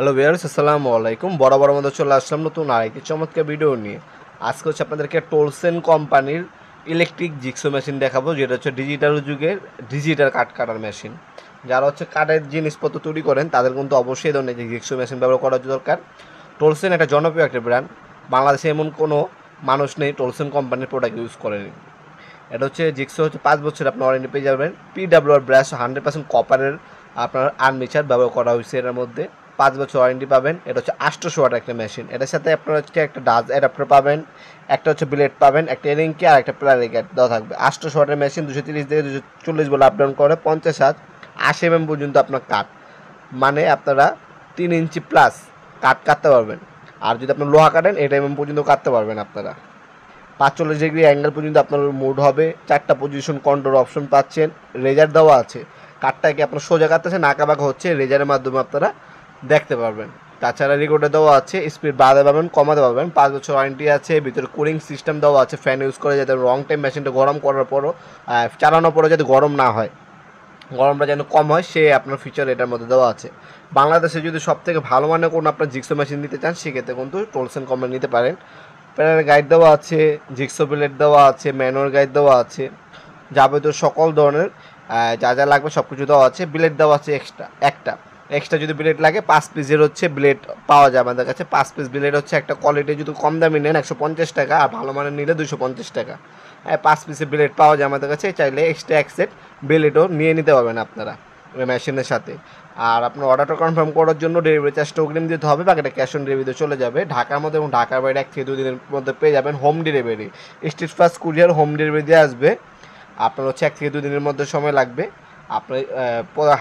Hello viewers, আসসালামু আলাইকুম। বরাবর মতো চলে আসলাম নতুন আরেকটি চমৎকার ভিডিও নিয়ে। আজকে হচ্ছে আপনাদেরকে টোলসেন কোম্পানির ইলেকট্রিক জিক্সো মেশিন দেখাবো, যেটা হচ্ছে ডিজিটাল যুগের ডিজিটাল কাঠ কাটার মেশিন। যারা হচ্ছে কাঠের জিনিসপত্র তৈরি করেন তাদের কিন্তু অবশ্যই এই ধরনের জিক্সো মেশিন ব্যবহার করা দরকার। টোলসেন একটা জনপ্রিয় একটা ব্র্যান্ড। বাংলাদেশে এমন কোনো মানুষ নেই টোলসেন কোম্পানির প্রোডাক্ট ইউজ করেনি। এটা হচ্ছে জিক্সো হচ্ছে 5 বছর আপনার ওয়ারেন্টি পেয়ে যাবেন। PWR ব্রাশ 100% কপারের আপনার আর্মিচার ব্যবহার করা হয়েছে। এর মধ্যে 5 বছর ওয়ারেন্টি পাবেন। এটা হচ্ছে 800 ওয়াট একটা মেশিন। এটার সাথে আপনার হচ্ছে একটা ডাজ অ্যাডাপ্টার পাবেন, একটা হচ্ছে ব্লেড পাবেন, একটা এরিংকি আর একটা প্লারি গ্যাট দেওয়া থাকবে। 800 ওয়াটের মেশিন 230 থেকে 240 বলে আপ ডাউন করে 50 হাত 80 mm পর্যন্ত আপনার কাঠ, মানে আপনারা 3 ইঞ্চি প্লাস কাঠ কাটতে পারবেন। আর যদি আপনার লোহা কাটেন 8 mm পর্যন্ত কাটতে পারবেন আপনারা। 45 ডিগ্রি অ্যাঙ্গেল পর্যন্ত আপনার মুড হবে। 4টা পজিশন কন্ট্রোল অপশন পাচ্ছেন। রেজার দেওয়া আছে, কাঠটাকে আপনার সোজা কাটতেছে নাকা বাঁকা হচ্ছে, রেজারের মাধ্যমে আপনারা দেখতে পারবেন। তাছাড়া রেকর্ডে দেওয়া আছে, স্পিড বাড়াতে পারবেন কমাতে পারবেন। 5 বছর ওয়ারেন্টি আছে। ভিতরে কুলিং সিস্টেম দেওয়া আছে, ফ্যান ইউজ করে যাতে লং টাইম মেশিনটা গরম করার পরও চালানোর পরও যাতে গরম না হয়, গরমটা যেন কম হয়, সে আপনার ফিচার এটার মধ্যে দেওয়া আছে। বাংলাদেশে যদি সবথেকে ভালো মানের কোনো আপনার জিক্সো মেশিন নিতে চান সেক্ষেত্রে কিন্তু টোলসেন কোম্পানি নিতে পারেন। প্যানেল গাইড দেওয়া আছে, জিক্সো প্লেট দেওয়া আছে, ম্যানুয়াল গাইড দেওয়া আছে, যাবতীয় সকল ধরনের যা যা লাগবে সব কিছু দেওয়া আছে। ব্লেড দেওয়া আছে এক্সট্রা যদি ব্লেড লাগে 5 পিসের হচ্ছে ব্লেড পাওয়া যায় আমাদের কাছে। 5 পিস ব্লেড হচ্ছে একটা কোয়ালিটি যদি কম দামি নেন 150 টাকা, আর ভালো মানের নিলে 250 টাকা। 5 পিসের ব্লেড পাওয়া যায় আমাদের কাছে। চাইলে এক্সট্রা এক সেট ব্লেডও নিয়ে নিতে পারবেন আপনারা মেশিনের সাথে। আর আপনার অর্ডারটা কনফার্ম করার জন্য ডেলিভারি চার্জটা অগ্রিম দিতে হবে, বাকিটা ক্যাশ অন ডেলিভারিতে চলে যাবে। ঢাকার মধ্যে এবং ঢাকার বাইরে 1 থেকে 2 দিনের মধ্যে পেয়ে যাবেন home delivery. Street fast courier home delivery দিয়ে আসবে। আপনার হচ্ছে 1 থেকে 2 দিনের মধ্যে সময় লাগবে। আপনি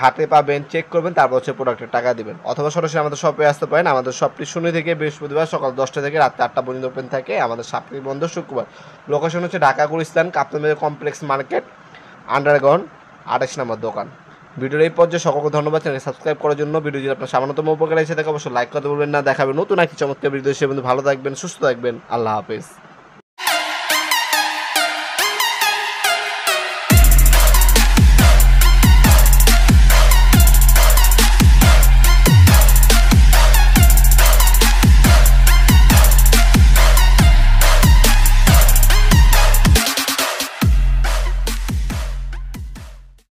হাতে পাবেন, চেক করবেন, তারপর হচ্ছে প্রোডাক্টের টাকা দিবেন। অথবা সরাসরি আমাদের শপে আসতে পারেন। আমাদের শপটি শনি থেকে বৃহস্পতিবার সকাল 10টা থেকে রাত 8টা পর্যন্ত ওপেন থাকে। আমাদের সাপ্তাহিক বন্ধ শুক্রবার। লোকেশন হচ্ছে ঢাকা গুলিস্তান কাপ্তান বাজার কমপ্লেক্স মার্কেট, আন্ডারগ্রাউন্ড 28 নম্বর দোকান। ভিডিওর এই পর্যায়ে সকলকে ধন্যবাদ। চ্যানেল সাবস্ক্রাইব করার জন্য। ভিডিও যদি আপনার সামান্যতম উপকার এসে থাকে অবশ্যই লাইক করতে বলবেন না। দেখাবেন নতুন একটি চমৎকার ভিডিও। সে বন্ধু ভালো থাকবেন, সুস্থ থাকবেন। আল্লাহ হাফেজ।